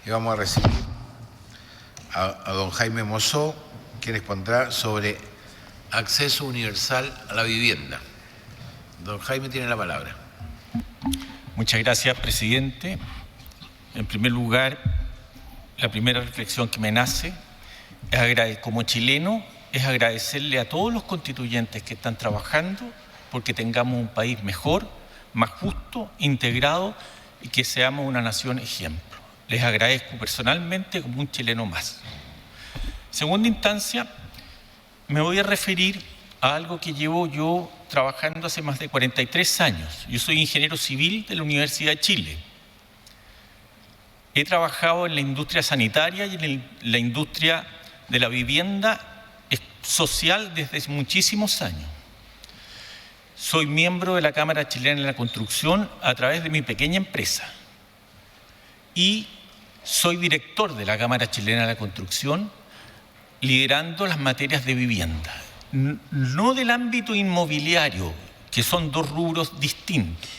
Y vamos a recibir a don Jaime Mosó, quien expondrá sobre acceso universal a la vivienda. Don Jaime tiene la palabra. Muchas gracias, presidente. En primer lugar, la primera reflexión que me nace como chileno es agradecerle a todos los constituyentes que están trabajando porque tengamos un país mejor, más justo, integrado y que seamos una nación ejemplo. Les agradezco personalmente como un chileno más. Segunda instancia, me voy a referir a algo que llevo yo trabajando hace más de 43 años. Yo soy ingeniero civil de la Universidad de Chile. He trabajado en la industria sanitaria y en la industria de la vivienda social desde muchísimos años. Soy miembro de la Cámara Chilena de la Construcción a través de mi pequeña empresa y soy director de la Cámara Chilena de la Construcción, liderando las materias de vivienda. No del ámbito inmobiliario, que son dos rubros distintos,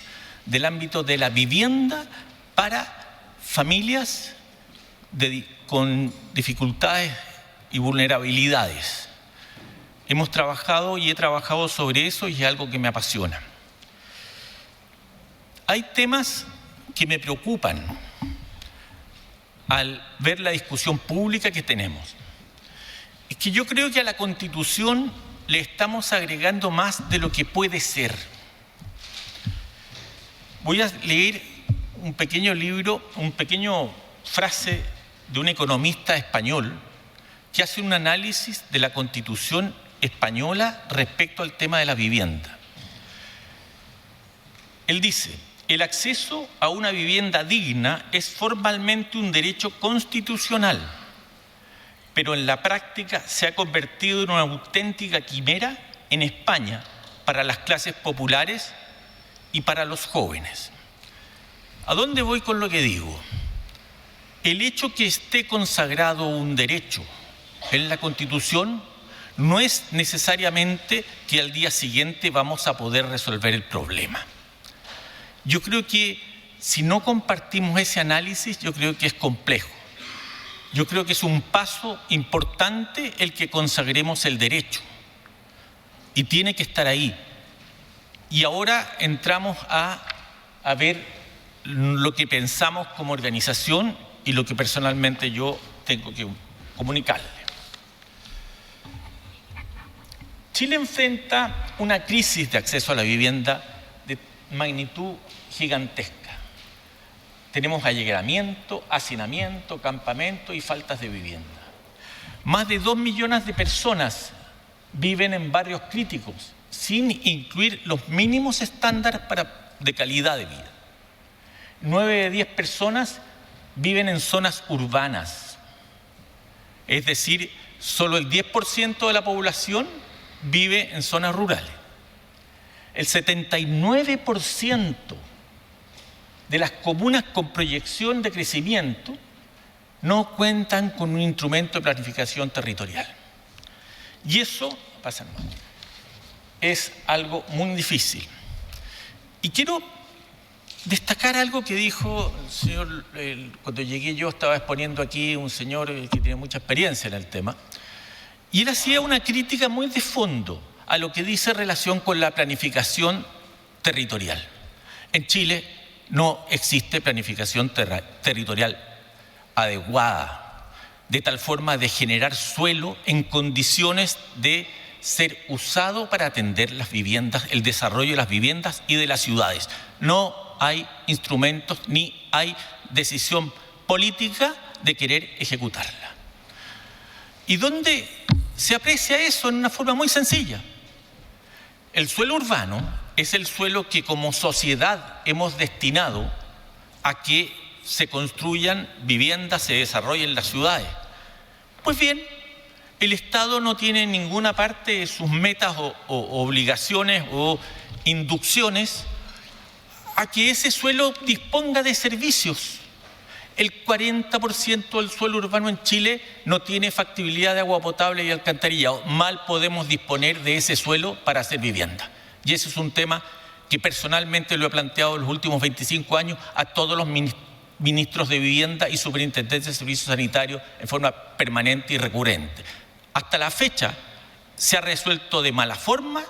del ámbito de la vivienda para familias con dificultades y vulnerabilidades. Hemos trabajado y he trabajado sobre eso y es algo que me apasiona. Hay temas que me preocupan al ver la discusión pública que tenemos. Es que yo creo que a la Constitución le estamos agregando más de lo que puede ser. Voy a leer un pequeño libro, una pequeña frase de un economista español que hace un análisis de la Constitución española respecto al tema de la vivienda. Él dice: el acceso a una vivienda digna es formalmente un derecho constitucional, pero en la práctica se ha convertido en una auténtica quimera en España para las clases populares y para los jóvenes. ¿A dónde voy con lo que digo? El hecho que esté consagrado un derecho en la Constitución no es necesariamente que al día siguiente vamos a poder resolver el problema. Yo creo que si no compartimos ese análisis, yo creo que es complejo. Yo creo que es un paso importante el que consagremos el derecho y tiene que estar ahí. Y ahora entramos a ver lo que pensamos como organización y lo que personalmente yo tengo que comunicarle. Chile enfrenta una crisis de acceso a la vivienda de magnitud gigantesca. Tenemos allanamiento, hacinamiento, campamento y faltas de vivienda. Más de 2 millones de personas viven en barrios críticos sin incluir los mínimos estándares de calidad de vida. 9 de 10 personas viven en zonas urbanas. Es decir, solo el 10% de la población vive en zonas rurales. El 79% de las comunas con proyección de crecimiento no cuentan con un instrumento de planificación territorial. Y eso es algo muy difícil. Y quiero destacar algo que dijo el señor, cuando llegué yo estaba exponiendo aquí un señor que tiene mucha experiencia en el tema, y él hacía una crítica muy de fondo a lo que dice relación con la planificación territorial. En Chile no existe planificación territorial adecuada, de tal forma de generar suelo en condiciones de ser usado para atender las viviendas, el desarrollo de las viviendas y de las ciudades. No hay instrumentos ni hay decisión política de querer ejecutarla. ¿Y dónde se aprecia eso? En una forma muy sencilla. El suelo urbano es el suelo que como sociedad hemos destinado a que se construyan viviendas, se desarrollen las ciudades. Pues bien, el Estado no tiene en ninguna parte de sus metas o obligaciones o inducciones a que ese suelo disponga de servicios. El 40% del suelo urbano en Chile no tiene factibilidad de agua potable y alcantarillado. Mal podemos disponer de ese suelo para hacer vivienda. Y ese es un tema que personalmente lo he planteado en los últimos 25 años a todos los ministros de vivienda y superintendentes de servicios sanitarios en forma permanente y recurrente. Hasta la fecha se ha resuelto de mala forma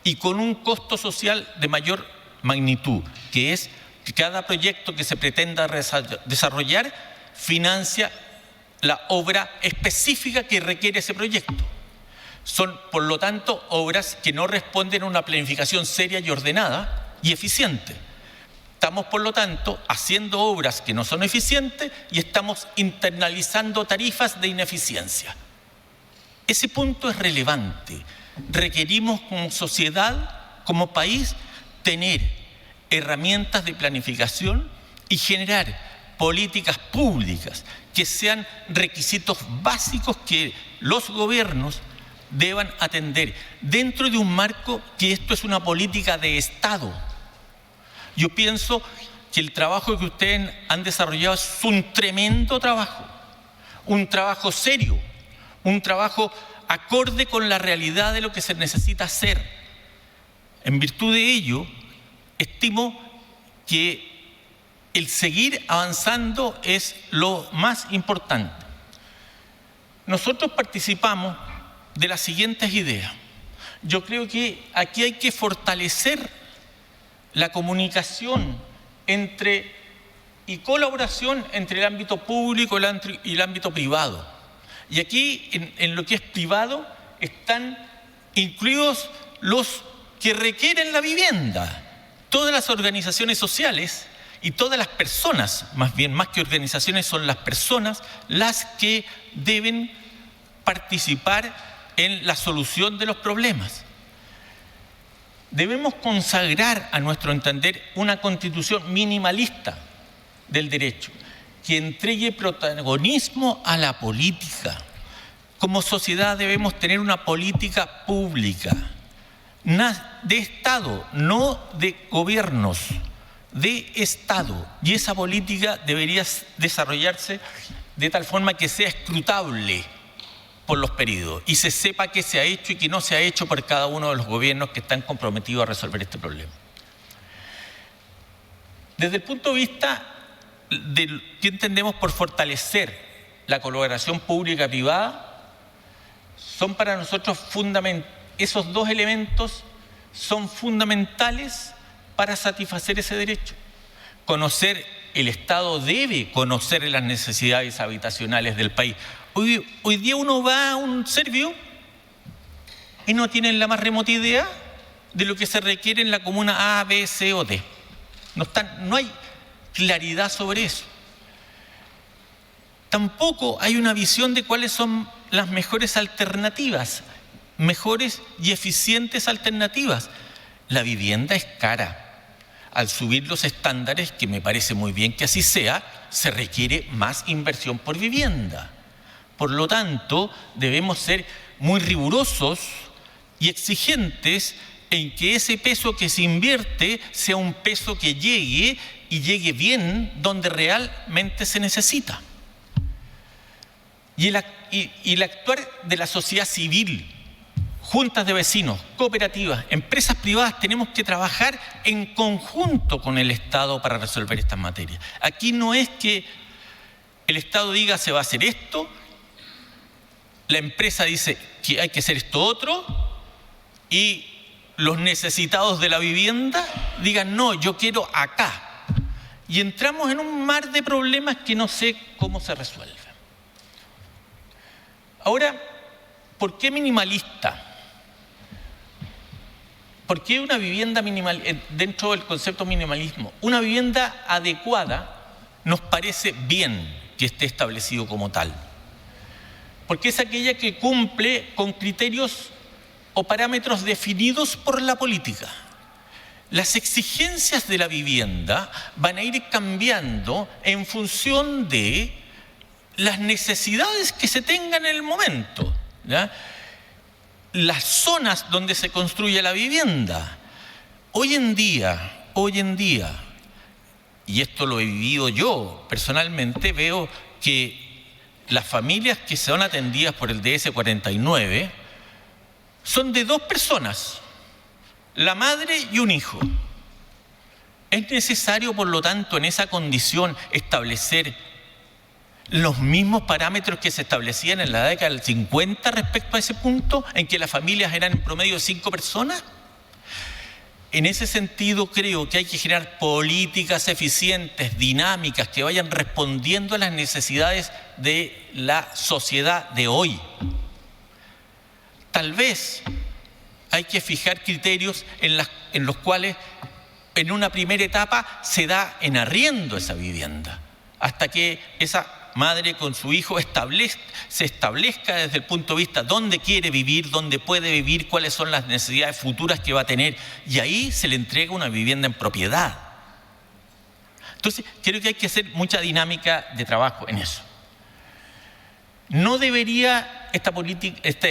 y con un costo social de mayor magnitud, que es que cada proyecto que se pretenda desarrollar financia la obra específica que requiere ese proyecto. Son, por lo tanto, obras que no responden a una planificación seria y ordenada y eficiente. Estamos, por lo tanto, haciendo obras que no son eficientes y estamos internalizando tarifas de ineficiencia. Ese punto es relevante. Requerimos como sociedad, como país, tener herramientas de planificación y generar políticas públicas que sean requisitos básicos que los gobiernos deban atender dentro de un marco que esto es una política de Estado. Yo pienso que el trabajo que ustedes han desarrollado es un tremendo trabajo, un trabajo serio, un trabajo acorde con la realidad de lo que se necesita hacer. En virtud de ello, estimo que el seguir avanzando es lo más importante. Nosotros participamos de las siguientes ideas. Yo creo que aquí hay que fortalecer la comunicación y colaboración entre el ámbito público y el ámbito privado. Y aquí, en lo que es privado, están incluidos los que requieren la vivienda. Todas las organizaciones sociales y todas las personas, más que organizaciones, son las personas las que deben participar en la solución de los problemas. Debemos consagrar, a nuestro entender, una constitución minimalista del derecho, que entregue protagonismo a la política. Como sociedad debemos tener una política pública, de Estado, no de gobiernos, de Estado. Y esa política debería desarrollarse de tal forma que sea escrutable por los periodos y se sepa qué se ha hecho y qué no se ha hecho por cada uno de los gobiernos que están comprometidos a resolver este problema. Desde el punto de vista de qué entendemos por fortalecer la colaboración pública-privada, son para nosotros esos dos elementos son fundamentales para satisfacer ese derecho. El Estado debe conocer las necesidades habitacionales del país. Hoy día uno va a un servicio y no tienen la más remota idea de lo que se requiere en la comuna A, B, C o D. No hay claridad sobre eso. Tampoco hay una visión de cuáles son las mejores alternativas, mejores y eficientes alternativas. La vivienda es cara. Al subir los estándares, que me parece muy bien que así sea, se requiere más inversión por vivienda. Por lo tanto, debemos ser muy rigurosos y exigentes en que ese peso que se invierte sea un peso que llegue y llegue bien donde realmente se necesita. Y el actuar de la sociedad civil, juntas de vecinos, cooperativas, empresas privadas, tenemos que trabajar en conjunto con el Estado para resolver estas materias. Aquí no es que el Estado diga se va a hacer esto, la empresa dice que hay que hacer esto otro y los necesitados de la vivienda digan no, yo quiero acá. Y entramos en un mar de problemas que no sé cómo se resuelven. Ahora, ¿por qué minimalista? ¿Por qué una vivienda minimal dentro del concepto minimalismo? Una vivienda adecuada nos parece bien que esté establecido como tal, porque es aquella que cumple con criterios o parámetros definidos por la política. Las exigencias de la vivienda van a ir cambiando en función de las necesidades que se tengan en el momento, ¿ya? Las zonas donde se construye la vivienda. Hoy en día, y esto lo he vivido yo personalmente, veo que las familias que son atendidas por el DS-49 son de 2 personas, la madre y un hijo. Es necesario, por lo tanto, en esa condición establecer los mismos parámetros que se establecían en la década del 50 respecto a ese punto, en que las familias eran en promedio de 5 personas. En ese sentido, creo que hay que generar políticas eficientes, dinámicas, que vayan respondiendo a las necesidades de la sociedad de hoy. Tal vez hay que fijar criterios en los cuales en una primera etapa se da en arriendo esa vivienda, hasta que esa madre con su hijo se establezca desde el punto de vista dónde quiere vivir, dónde puede vivir, cuáles son las necesidades futuras que va a tener, y ahí se le entrega una vivienda en propiedad. Entonces, creo que hay que hacer mucha dinámica de trabajo en eso. No debería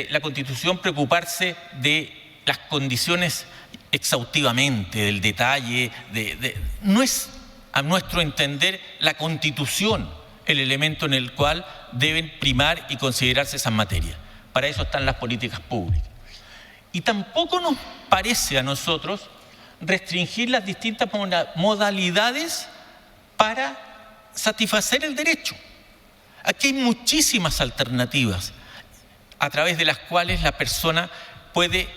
la Constitución preocuparse de las condiciones exhaustivamente, del detalle, no es, a nuestro entender, la Constitución el elemento en el cual deben primar y considerarse esas materias. Para eso están las políticas públicas. Y tampoco nos parece a nosotros restringir las distintas modalidades para satisfacer el derecho. Aquí hay muchísimas alternativas a través de las cuales la persona puede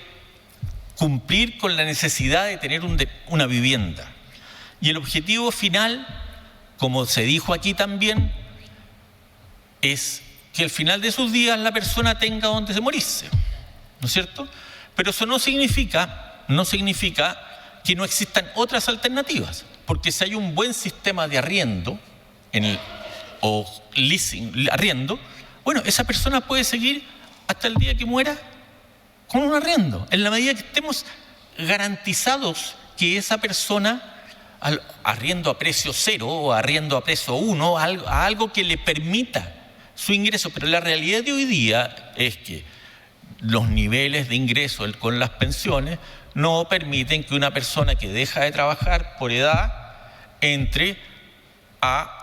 cumplir con la necesidad de tener una vivienda. Y el objetivo final, como se dijo aquí también, es que al final de sus días la persona tenga donde morirse, ¿no es cierto? Pero eso no significa que no existan otras alternativas, porque si hay un buen sistema de arriendo o leasing, arriendo, bueno, esa persona puede seguir hasta el día que muera con un arriendo, en la medida que estemos garantizados que esa persona, arriendo a precio cero o arriendo a precio 1, a algo que le permita su ingreso. Pero la realidad de hoy día es que los niveles de ingreso con las pensiones no permiten que una persona que deja de trabajar por edad entre a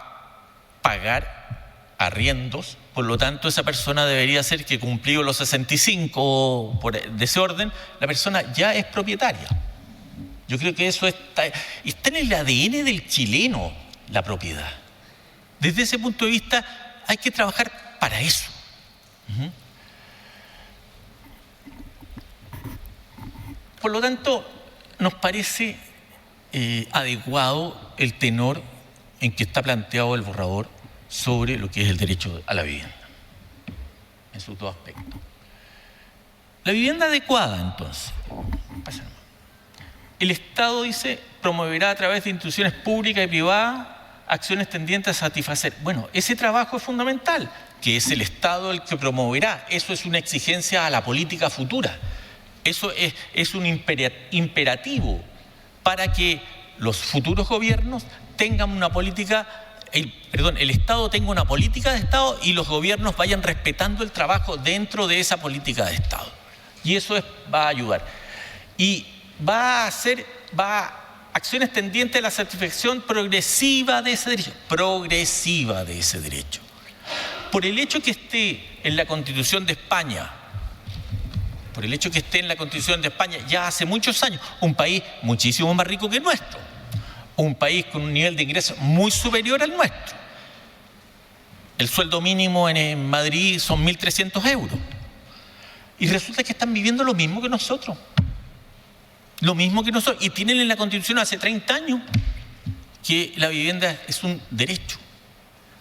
pagar arriendos. Por lo tanto, esa persona debería ser que, cumplido los 65 de ese orden, la persona ya es propietaria. Yo creo que eso está en el ADN del chileno, la propiedad. Desde ese punto de vista hay que trabajar para eso. Por lo tanto, nos parece adecuado el tenor en que está planteado el borrador sobre lo que es el derecho a la vivienda, en sus dos aspectos. La vivienda adecuada, entonces. El Estado, dice, promoverá a través de instituciones públicas y privadas acciones tendientes a satisfacer. Bueno, ese trabajo es fundamental, que es el Estado el que promoverá. Eso es una exigencia a la política futura. Eso es un imperativo para que los futuros gobiernos tengan una política, el Estado tenga una política de Estado y los gobiernos vayan respetando el trabajo dentro de esa política de Estado. Y eso va a ayudar. Y va a acciones tendientes a la satisfacción progresiva de ese derecho. Progresiva de ese derecho. Por el hecho que esté en la Constitución de España, ya hace muchos años, un país muchísimo más rico que el nuestro, un país con un nivel de ingresos muy superior al nuestro. El sueldo mínimo en Madrid son 1.300 euros. Y resulta que están viviendo lo mismo que nosotros. Y tienen en la Constitución hace 30 años que la vivienda es un derecho.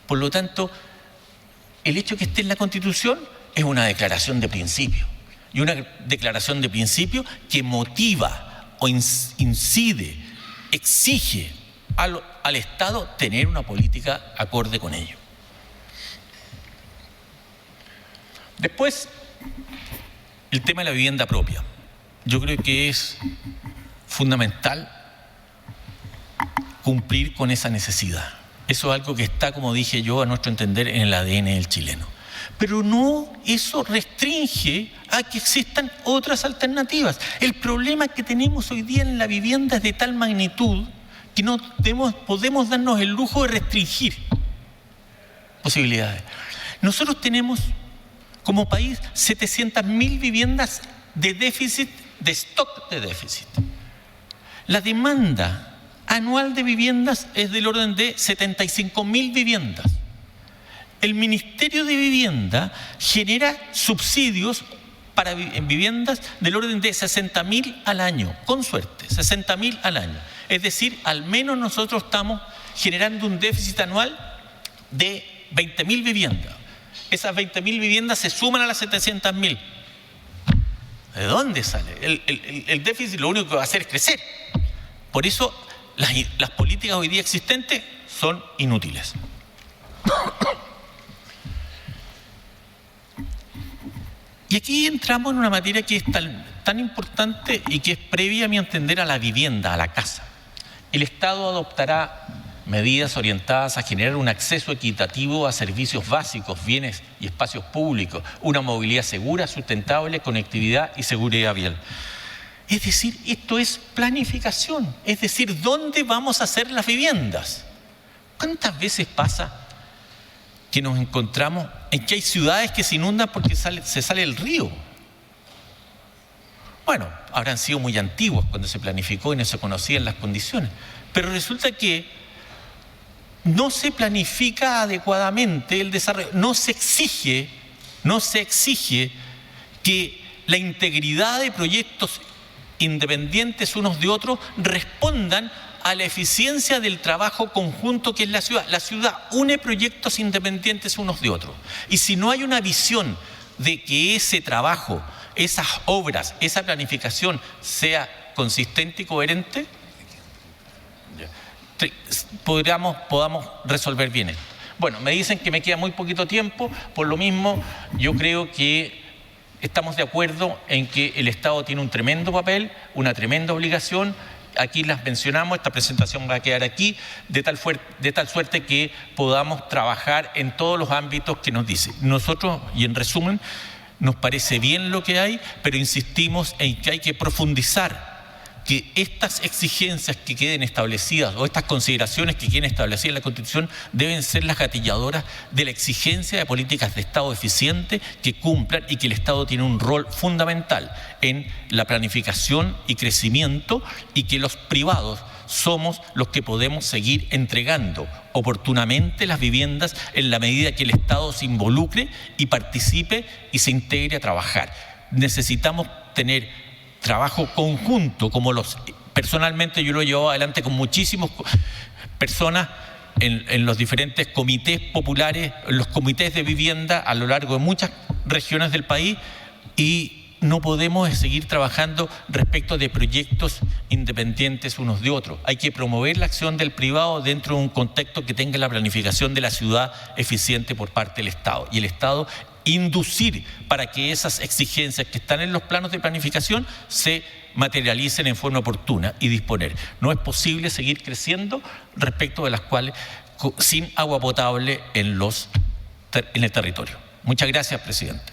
Por lo tanto, el hecho que esté en la Constitución es una declaración de principio. Y una declaración de principio que motiva o incide, exige al Estado tener una política acorde con ello. Después, el tema de la vivienda propia. Yo creo que es fundamental cumplir con esa necesidad. Eso es algo que está, como dije yo, a nuestro entender, en el ADN del chileno. Pero no eso restringe a que existan otras alternativas. El problema que tenemos hoy día en la vivienda es de tal magnitud que no podemos darnos el lujo de restringir posibilidades. Nosotros tenemos como país 700.000 viviendas de déficit, de stock de déficit. La demanda anual de viviendas es del orden de 75.000 viviendas. El Ministerio de Vivienda genera subsidios en viviendas del orden de 60.000 al año, con suerte, 60.000 al año. Es decir, al menos nosotros estamos generando un déficit anual de 20.000 viviendas. Esas 20.000 viviendas se suman a las 700.000. ¿De dónde sale? El déficit lo único que va a hacer es crecer. Por eso las políticas hoy día existentes son inútiles. Y aquí entramos en una materia que es tan importante y que es previa, a mi entender, a la vivienda, a la casa. El Estado adoptará medidas orientadas a generar un acceso equitativo a servicios básicos, bienes y espacios públicos, una movilidad segura, sustentable, conectividad y seguridad vial. Es decir, esto es planificación, es decir, ¿dónde vamos a hacer las viviendas? ¿Cuántas veces pasa que nos encontramos en que hay ciudades que se inundan porque se sale el río? Bueno, habrán sido muy antiguos cuando se planificó y no se conocían las condiciones, pero resulta que no se planifica adecuadamente el desarrollo, no se exige que la integridad de proyectos independientes unos de otros respondan a la eficiencia del trabajo conjunto que es la ciudad. La ciudad une proyectos independientes unos de otros. Y si no hay una visión de que ese trabajo, esas obras, esa planificación sea consistente y coherente, podamos resolver bien esto. Bueno, me dicen que me queda muy poquito tiempo, por lo mismo yo creo que estamos de acuerdo en que el Estado tiene un tremendo papel, una tremenda obligación. Aquí las mencionamos, esta presentación va a quedar aquí, de tal suerte que podamos trabajar en todos los ámbitos que nos dice. Nosotros, y en resumen, nos parece bien lo que hay, pero insistimos en que hay que profundizar, que estas exigencias que queden establecidas o estas consideraciones que queden establecidas en la Constitución deben ser las gatilladoras de la exigencia de políticas de Estado eficientes que cumplan, y que el Estado tiene un rol fundamental en la planificación y crecimiento, y que los privados somos los que podemos seguir entregando oportunamente las viviendas en la medida que el Estado se involucre y participe y se integre a trabajar. Necesitamos tener trabajo conjunto, personalmente yo lo he llevado adelante con muchísimas personas en los diferentes comités populares, en los comités de vivienda a lo largo de muchas regiones del país, y no podemos seguir trabajando respecto de proyectos independientes unos de otros. Hay que promover la acción del privado dentro de un contexto que tenga la planificación de la ciudad eficiente por parte del Estado, y el Estado inducir para que esas exigencias que están en los planos de planificación se materialicen en forma oportuna y disponer. No es posible seguir creciendo respecto de las cuales sin agua potable en el territorio. Muchas gracias, presidente.